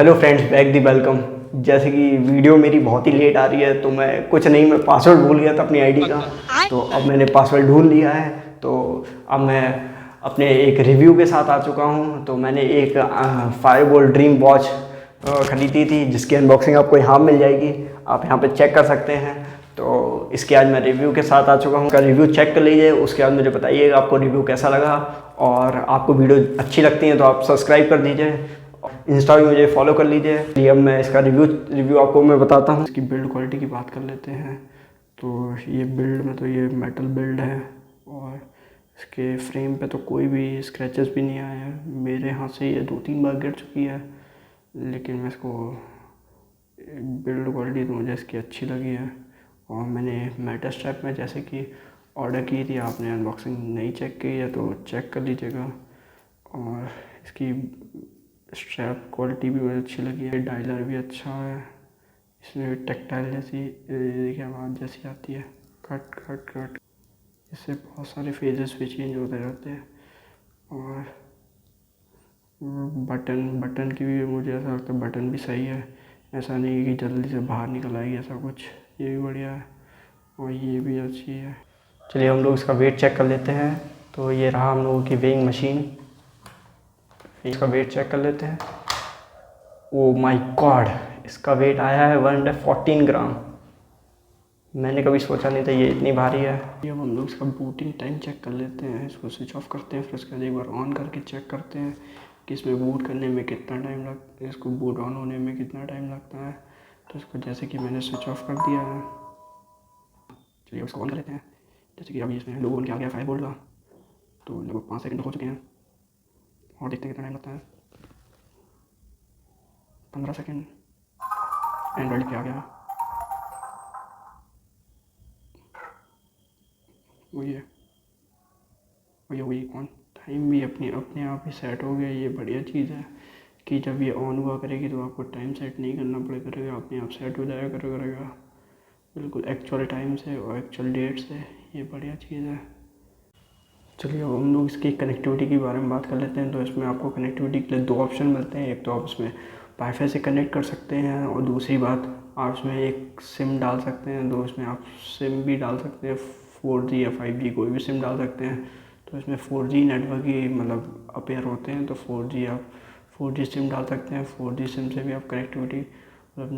Hello friends, back the welcome. जैसे कि video मेरी बहुत ही लेट आ रही है तो मैं कुछ नहीं, मैं पासवर्ड भूल गया था अपनी आईडी का। तो अब मैंने पासवर्ड ढूंढ लिया है। तो अब मैं अपने एक रिव्यू के साथ आ चुका हूँ। तो मैंने एक फायरबोल्ट ड्रीम वॉच ख़रीदी थी जिसकी अनबॉक्सिंग आपको यहाँ मिल जाएगी। आप यहाँ पे चेक कर सकते हैं। तो इसके आज मैं रिव्यू के साथ आ चुका हूँ। उसका रिव्यू चेक कर लीजिए, उसके बाद मुझे बताइएगा आपको रिव्यू कैसा लगा। और आपको वीडियो अच्छी लगती है तो आप सब्सक्राइब कर दीजिए, इंस्टा भी मुझे फॉलो कर लीजिए। चलिए अब मैं इसका रिव्यू आपको मैं बताता हूँ। इसकी बिल्ड क्वालिटी की बात कर लेते हैं। तो ये बिल्ड में तो ये मेटल बिल्ड है और इसके फ्रेम पे तो कोई भी स्क्रैचेस भी नहीं आए हैं। मेरे हाथ से ये 2-3 बार गिर चुकी है, लेकिन मैं इसको बिल्ड क्वालिटी तो मुझे इसकी अच्छी लगी है। और मैंने मेटा स्ट्रैप में जैसे कि ऑर्डर की थी, आपने अनबॉक्सिंग नहीं चेक की है तो चेक कर लीजिएगा। और इसकी स्ट्रैप क्वालिटी भी मुझे अच्छी लगी है, डायलर भी अच्छा है। इसमें भी टैक्टाइल जैसी देखिए आवाज़ जैसी आती है, कट कट कट। इससे बहुत सारे फेजेस भी चेंज होते रहते हैं। और बटन की भी मुझे ऐसा लगता है बटन भी सही है, ऐसा नहीं है कि जल्दी से बाहर निकल आएगी ऐसा कुछ। ये भी बढ़िया है और ये भी अच्छी है। चलिए हम लोग इसका वेट चेक कर लेते हैं। तो ये रहा हम लोगों की वेइंग मशीन। इसका वेट चेक कर लेते हैं। ओ माय गॉड, इसका वेट आया है 114 ग्राम। मैंने कभी सोचा नहीं था ये इतनी भारी है। अब हम लोग इसका बूटिंग टाइम चेक कर लेते हैं। इसको स्विच ऑफ करते हैं, फिर उसके बाद एक बार ऑन करके चेक करते हैं कि इसमें बूट करने में कितना टाइम लगता है, इसको बूट ऑन होने में कितना टाइम लगता है। तो इसको जैसे कि मैंने स्विच ऑफ कर दिया है, चलिए उसको ऑन कर लेते हैं। जैसे कि अभी इसमें लोगों के आ गया फायरबोल्ट का। तो लगभग 5 सेकंड हो चुके हैं और देखते हैं कितना टाइम लगता है। 15 सेकंड। एंड्रॉइड पे आ गया, वही है वही ऑन टाइम भी अपने अपने आप ही सेट हो गया। ये बढ़िया चीज़ है कि जब ये ऑन हुआ करेगी तो आपको टाइम सेट नहीं करना पड़े करेगा, अपने आप सेट हो जाया करेगा बिल्कुल एक्चुअल टाइम से और एक्चुअल डेट से। ये बढ़िया चीज़ है। चलिए अब हम लोग इसकी कनेक्टिविटी के बारे में बात कर लेते हैं। तो इसमें आपको कनेक्टिविटी के लिए 2 ऑप्शन मिलते हैं। एक तो आप इसमें वाईफाई से कनेक्ट कर सकते हैं और दूसरी बात आप इसमें एक सिम डाल सकते हैं। तो इसमें आप सिम भी डाल सकते हैं, 4G या 5G कोई भी सिम डाल सकते हैं। तो इसमें 4G नेटवर्क ही मतलब अपेयर होते हैं। तो 4G आप 4G सिम डाल सकते हैं। 4G सिम से भी आप कनेक्टिविटी मतलब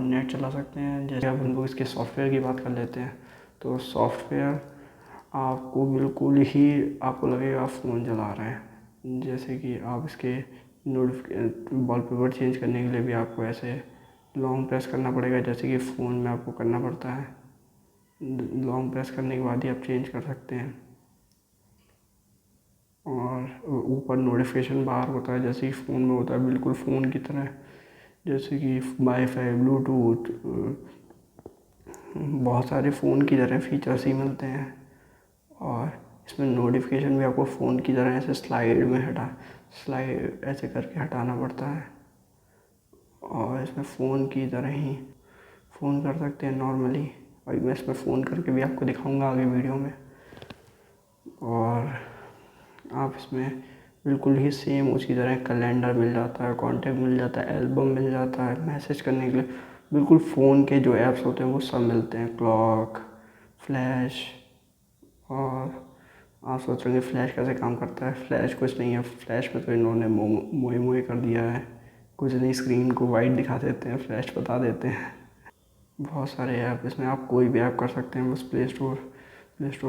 नेट चला सकते हैं। जैसे अब हम लोग इसके सॉफ्टवेयर की बात कर लेते हैं। तो सॉफ्टवेयर आपको बिल्कुल ही आपको लगेगा आप फ़ोन चला रहे हैं। जैसे कि आप इसके वॉलपेपर चेंज करने के लिए भी आपको ऐसे लॉन्ग प्रेस करना पड़ेगा, जैसे कि फ़ोन में आपको करना पड़ता है। लॉन्ग प्रेस करने के बाद ही आप चेंज कर सकते हैं। और ऊपर नोटिफिकेशन बार होता है जैसे कि फ़ोन में होता है, बिल्कुल फ़ोन की तरह। जैसे कि वाईफाई, ब्लूटूथ, बहुत सारे फ़ोन की तरह फीचर्स ही मिलते हैं। और इसमें नोटिफिकेशन भी आपको फ़ोन की तरह ऐसे स्लाइड ऐसे करके हटाना पड़ता है। और इसमें फ़ोन की तरह ही फ़ोन कर सकते हैं नॉर्मली। और मैं इसमें फ़ोन करके भी आपको दिखाऊंगा आगे वीडियो में। और आप इसमें बिल्कुल ही सेम उसी तरह कैलेंडर मिल जाता है, कॉन्टैक्ट मिल जाता है, एल्बम मिल जाता है, मैसेज करने के लिए बिल्कुल फ़ोन के जो ऐप्स होते हैं वो सब मिलते हैं। Clock, flash. और आप सोच रहे हैं फ्लैश कैसे काम करता है। फ्लैश कुछ नहीं है, फ्लैश में तो इन्होंने मोए मोए कर दिया है। कुछ नहीं, स्क्रीन को वाइट दिखा देते हैं, फ्लैश बता देते हैं। बहुत सारे ऐप इसमें, आप कोई भी ऐप कर सकते हैं। बस प्ले स्टोर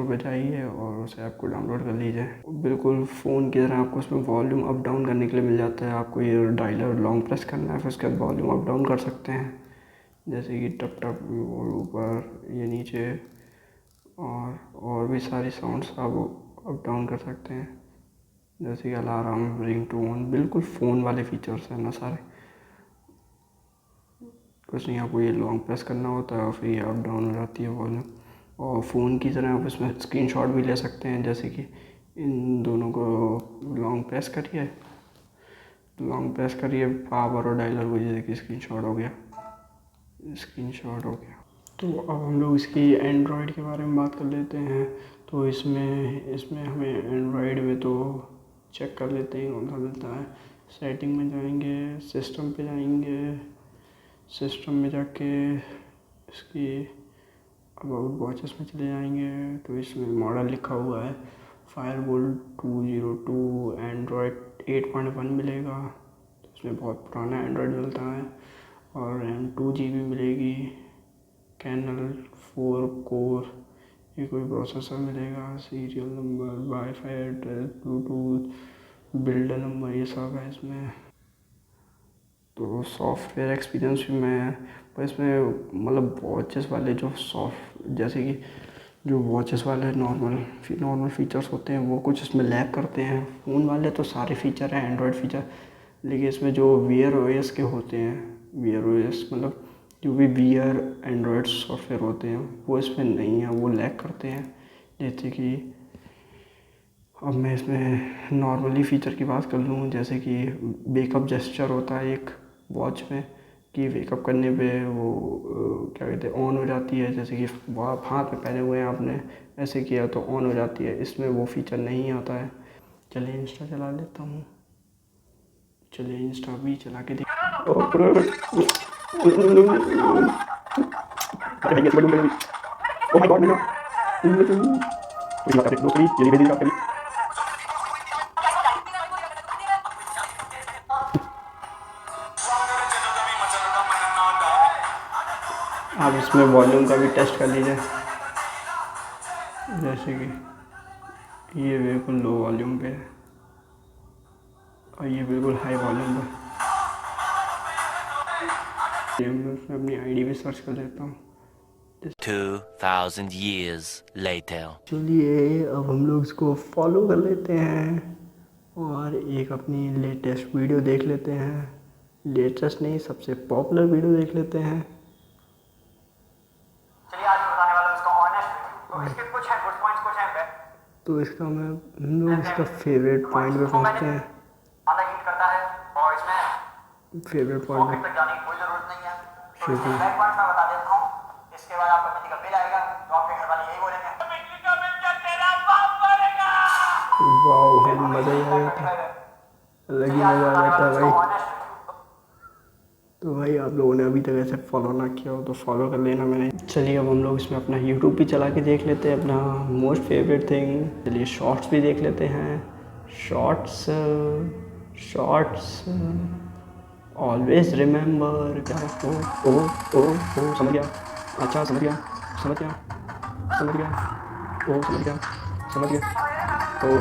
पर जाइए और उस ऐप को डाउनलोड कर लीजिए। बिल्कुल फ़ोन की तरह आपको उसमें वॉल्यूम अप डाउन करने के लिए मिल जाता है। आपको ये डायलर लॉन्ग प्रेस करना है, फिर उसके बाद वॉल्यूम अप डाउन कर सकते हैं, जैसे कि टप टप ऊपर, ये नीचे। और भी सारी साउंड्स आप अप डाउन कर सकते हैं, जैसे कि अलार्म, रिंगटोन। बिल्कुल फ़ोन वाले फीचर्स हैं ना सारे। कुछ नहीं, आपको ये लॉन्ग प्रेस करना होता है और फिर ये अप डाउन हो जाती है वॉल्यूम। और फ़ोन की तरह आप इसमें स्क्रीनशॉट भी ले सकते हैं, जैसे कि इन दोनों को लॉन्ग प्रेस करिए पावर और डायलर को, जैसे कि स्क्रीनशॉट हो गया। तो अब हम लोग इसकी एंड्रॉयड के बारे में बात कर लेते हैं। तो इसमें हमें एंड्रॉयड में तो चेक कर लेते हैं कौन सा मिलता है। सेटिंग में जाएंगे, सिस्टम पे जाएंगे, सिस्टम में जाके इसकी अबाउट वॉचेस में चले जाएंगे तो इसमें मॉडल लिखा हुआ है फायरबोल्ट 202 एंड्रॉयड 8.1 मिलेगा। तो इसमें बहुत पुराना एंड्रॉयड मिलता है और रैम 2 GB मिलेगी। कैनल 4 कोर, ये कोई प्रोसेसर मिलेगा, serial number, wifi address, Bluetooth, builder number, ये सब है इसमें। तो सॉफ्टवेयर एक्सपीरियंस भी मैं पर इसमें मतलब वॉचेस वाले जो जैसे कि जो वॉचेस वाले नॉर्मल फीचर्स होते हैं वो कुछ इसमें लैग करते हैं। फ़ोन वाले तो सारे फीचर हैं एंड्रॉयड फीचर, लेकिन इसमें जो Wear OS के होते हैं, Wear OS मतलब जो भी Wear एंड्रॉयड सॉफ्टवेयर होते हैं वो इसमें नहीं है, वो लैग करते हैं। जैसे कि अब मैं इसमें नॉर्मली फ़ीचर की बात कर लूँ, जैसे कि वेकअप जेस्चर होता है एक वॉच में कि वेकअप करने पे वो क्या कहते हैं ऑन हो जाती है। जैसे कि आप हाथ में पहने हुए हैं, आपने ऐसे किया तो ऑन हो जाती है। इसमें वो फीचर नहीं आता है। चलिए इंस्टा चला लेता हूँ, चलिए इंस्टा भी चला के देख। आप इसमें वॉल्यूम का भी टेस्ट कर लीजिए, जैसे कि ये बिल्कुल लो वॉल्यूम पे है और ये बिल्कुल हाई वॉल्यूम पे। मैं उसमें अपनी आईडी भी सर्च कर लेता हूँ। 2000 years later. चलिए अब हम लोग इसको फॉलो कर लेते हैं और एक अपनी लेटेस्ट वीडियो देख लेते हैं। लेटेस्ट नहीं, सबसे पॉपुलर वीडियो देख लेते हैं। चलिए आज मैं बताने वाला हूं इसका ऑनेस्ट रिव्यू। तो इसके कुछ हैं गुड पॉइंट्स, कुछ हैं बैड। तो इसका हम लोग इसका फेवरेट पॉइंट पे पहुँचते हैं। ज़्यादा हीट करता है और इसमें फेवरेट पॉइंट पॉकेट पे जाने की कोई ज़रूरत नहीं है। तो ठीक इसके है। बैड पॉइंट्स मैं बता देता हूँ। इसके बाद आपका बिजली का बिल आएगा तो आपके घर वाले यही बोलेंगे, बिजली का बिल क्या तेरा बाप भरेगा। वाह भाई मज़ा ही आ जाता है, अलग ही मज़ा आ जाता है भाई। तो भाई आप लोगों ने अभी तक ऐसे फॉलो ना किया हो तो फॉलो कर लेना मैंने। चलिए अब हम लोग इसमें अपना यूट्यूब भी चला के देख लेते हैं, अपना मोस्ट फेवरेट थिंग। चलिए शॉर्ट्स भी देख लेते हैं। शॉर्ट्स ऑलवेज रिमेंबर क्या ओ समझ गया, अच्छा समझ गया ओ समझ गया ओ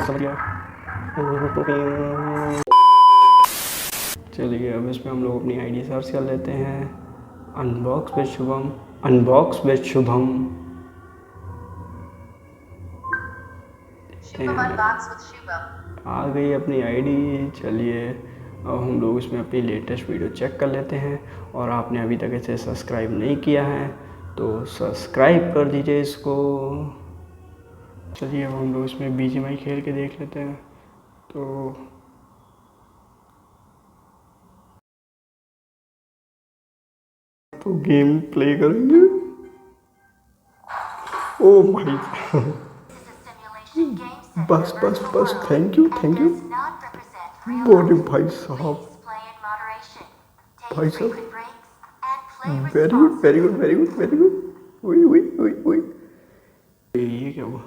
समझ गया। चलिए अब इसमें हम लोग अपनी आईडी सर्च कर लेते हैं। अनबॉक्स विद शुभम आ गई अपनी आईडी। चलिए अब हम लोग इसमें अपनी लेटेस्ट वीडियो चेक कर लेते हैं और आपने अभी तक इसे सब्सक्राइब नहीं किया है तो सब्सक्राइब कर दीजिए इसको। चलिए अब हम लोग इसमें BGMI खेल के देख लेते हैं। तो गेम प्ले करेंगे। ओ भाई बस थैंक यू बोले भाई साहब वेरी गुड। वही ये क्या हुआ,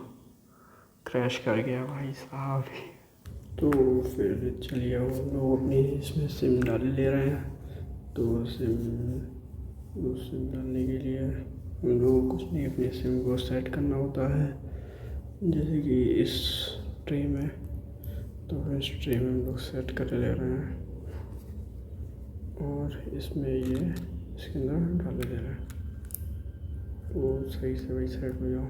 क्रैश कर गया भाई साहब। तो फिर चलिए अब हम लोग अपनी इसमें सिम डाल ले रहे हैं। तो सिम डालने के लिए हम लोग कुछ नहीं, अपने सिम को सेट करना होता है, जैसे कि इस ट्रे में। तो इस ट्रे में हम लोग सेट कर ले रहे हैं और इसमें ये इसके अंदर डाल दे रहे हैं। तो सही से वही सेट हो जाओ।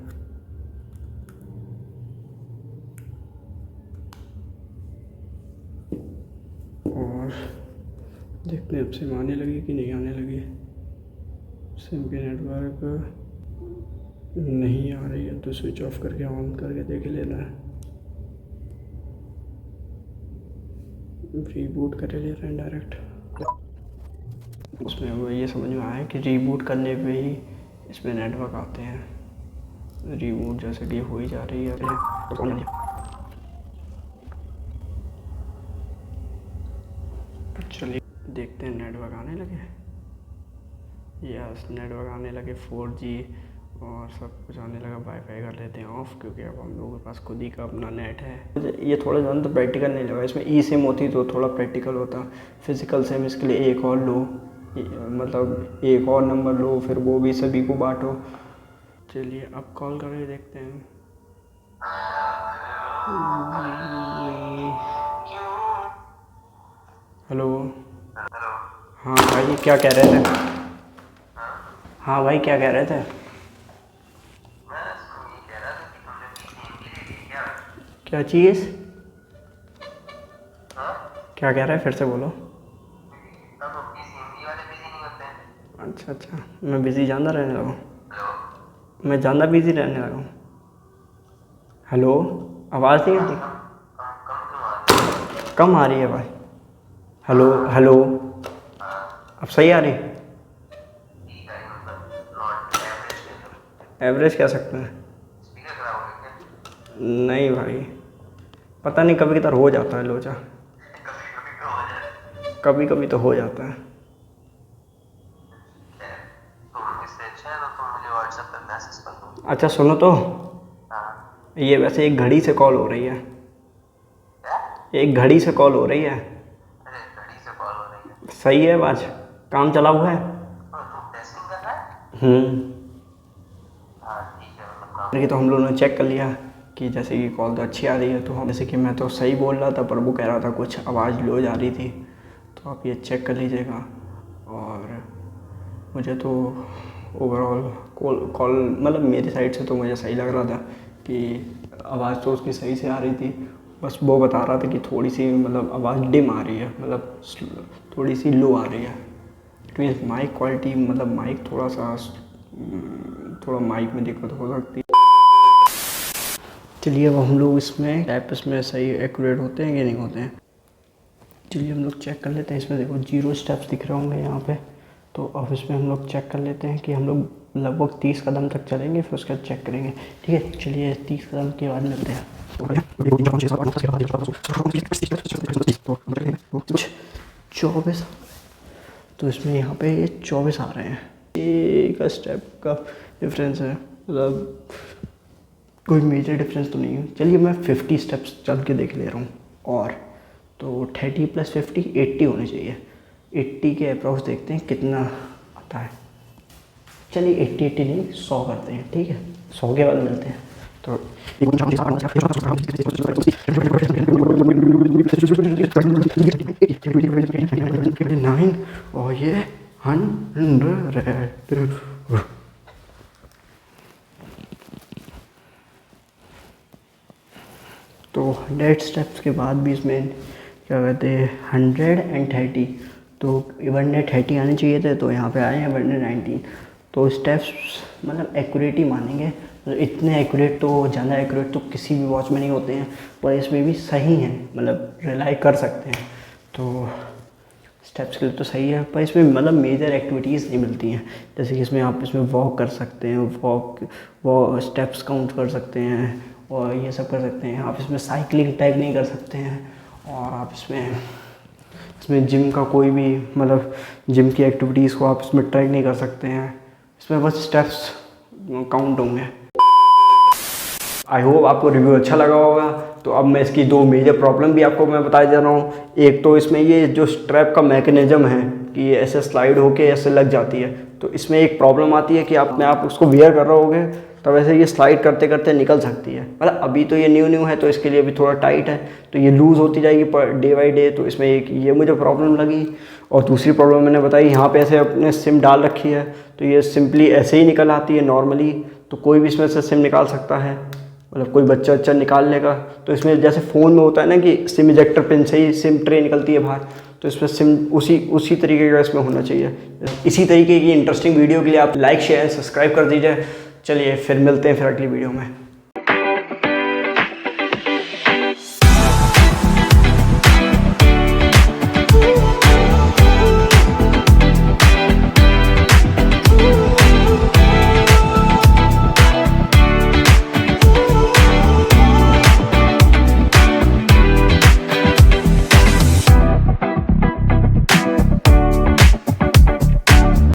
और देखते हैं अब सिम आने लगी कि नहीं आने लगी। सिम के नेटवर्क नहीं आ रही है तो स्विच ऑफ करके ऑन करके देख लेना है। रीबूट कर ले रहे हैं डायरेक्ट। उसमें वो ये समझ में आया कि रीबूट करने पे ही इसमें नेटवर्क आते हैं। रीबूट जैसे कि हो ही जा रही है। देखते हैं नेटवर्क आने लगे। यस, नेटवर्क आने लगे, 4G और सब कुछ आने लगा। वाईफाई कर लेते हैं ऑफ, क्योंकि अब हम लोगों के पास खुद ही का अपना नेट है। ये थोड़ा ज़्यादा तो प्रैक्टिकल नहीं लगा, इसमें ई सिम होती तो थोड़ा प्रैक्टिकल होता। फिज़िकल सिम इसके लिए एक और लो, मतलब एक और नंबर लो, फिर वो भी सभी को बांटो। चलिए अब कॉल करके देखते हैं। हेलो। हाँ भाई, क्या कह रहे थे? हाँ भाई, क्या कह रहे थे? क्या चीज़? क्या कह रहे हैं, फिर से बोलो। अच्छा अच्छा, मैं बिज़ी ज़्यादा रहने लगा हूँ। मैं ज़्यादा बिज़ी रहने लगा हूँ। हेलो, आवाज़ नहीं आती? कम आ रही है भाई। हेलो हेलो, अब सही आ रही है? एवरेज कह सकते हैं। नहीं भाई, पता नहीं, कभी कभार हो जाता है लोचा, कभी कभी तो हो जाता है। अच्छा सुनो तो, ये वैसे एक घड़ी से कॉल हो रही है। एक घड़ी से कॉल हो रही है। सही है आवाज? काम चला हुआ है? देखिए, तो हम लोगों ने चेक कर लिया कि जैसे कि कॉल तो अच्छी आ रही है, तो हम जैसे कि मैं तो सही बोल रहा था, पर वो कह रहा था कुछ आवाज़ लो जा रही थी। तो आप ये चेक कर लीजिएगा। और मुझे तो ओवरऑल कॉल मतलब मेरी साइड से तो मुझे सही लग रहा था कि आवाज़ तो उसकी सही से आ रही थी। बस वो बता रहा था कि थोड़ी सी मतलब आवाज़ डिम आ रही है, मतलब थोड़ी सी लो आ रही है। तो ये माइक क्वालिटी, मतलब माइक थोड़ा माइक में दिक्कत हो सकती है। चलिए अब हम लोग इसमें सही एक्यूरेट होते हैं कि नहीं होते हैं। चलिए हम लोग चेक कर लेते हैं। इसमें देखो 0 स्टेप्स दिख रहे होंगे यहाँ पे। तो अब इसमें हम लोग चेक कर लेते हैं कि हम लोग लगभग 30 कदम तक चलेंगे, फिर उसके बाद चेक करेंगे। ठीक है, चलिए 30 कदम के बाद मिलते हैं। 24, तो इसमें यहाँ पे 24 आ रहे हैं। एक स्टेप का डिफरेंस है, मतलब कोई मेजर डिफरेंस तो नहीं है। चलिए मैं 50 स्टेप्स चल के देख ले रहा हूँ। और तो 30 + 50 80 होने चाहिए। 80 के अप्रॉक्स देखते हैं कितना आता है। चलिए 80 नहीं 100 करते हैं। ठीक है, 100 के बाद मिलते हैं। तो 9 और ये 100। तो 100 स्टेप्स के बाद भी इसमें क्या कहते हैं 130, तो 130 आने चाहिए थे, तो यहाँ पे आए हैं 119। तो स्टेप्स मतलब एक्यूरेट ही मानेंगे, मतलब इतने एक्यूरेट तो, ज़्यादा एक्यूरेट तो किसी भी वॉच में नहीं होते हैं, पर इसमें भी सही हैं, मतलब रिलाई कर सकते हैं। तो स्टेप्स के लिए तो सही है, पर इसमें मतलब मेजर एक्टिविटीज़ नहीं मिलती हैं। जैसे कि इसमें आप इसमें वॉक कर सकते हैं, वो स्टेप्स काउंट कर सकते हैं और ये सब कर सकते हैं। आप इसमें साइकिलिंग टैग नहीं कर सकते हैं। और आप इसमें जिम का कोई भी मतलब जिम की एक्टिविटीज़ को आप इसमें ट्रैक नहीं कर सकते हैं। इसमें बस स्टेप्स काउंट होंगे। आई होप आपको रिव्यू अच्छा लगा होगा। तो अब मैं इसकी 2 मेजर प्रॉब्लम भी आपको मैं बता दे रहा हूँ। एक तो इसमें ये जो स्ट्रैप का मैकेनिज्म है कि ये ऐसे स्लाइड होके ऐसे लग जाती है, तो इसमें एक प्रॉब्लम आती है कि आप उसको वियर कर रहे होगे तब ऐसे ये स्लाइड करते करते निकल सकती है। मतलब अभी तो ये न्यू है, तो इसके लिए अभी थोड़ा टाइट है, तो ये लूज़ होती जाएगी पर डे बाई डे। तो इसमें एक ये मुझे प्रॉब्लम लगी। और दूसरी प्रॉब्लम मैंने बताई, यहाँ पे ऐसे अपने सिम डाल रखी है, तो ये सिंपली ऐसे ही निकल आती है नॉर्मली। तो कोई भी इसमें से सिम निकाल सकता है, मतलब कोई बच्चा निकाल लेगा। तो इसमें जैसे फ़ोन में होता है ना कि सिम इजेक्टर पिन से ही सिम ट्रे निकलती है बाहर, तो इसमें सिम उसी तरीके का इसमें होना चाहिए। इसी तरीके की इंटरेस्टिंग वीडियो के लिए आप लाइक शेयर सब्सक्राइब कर दीजिए। चलिए फिर मिलते हैं फिर अगली वीडियो में।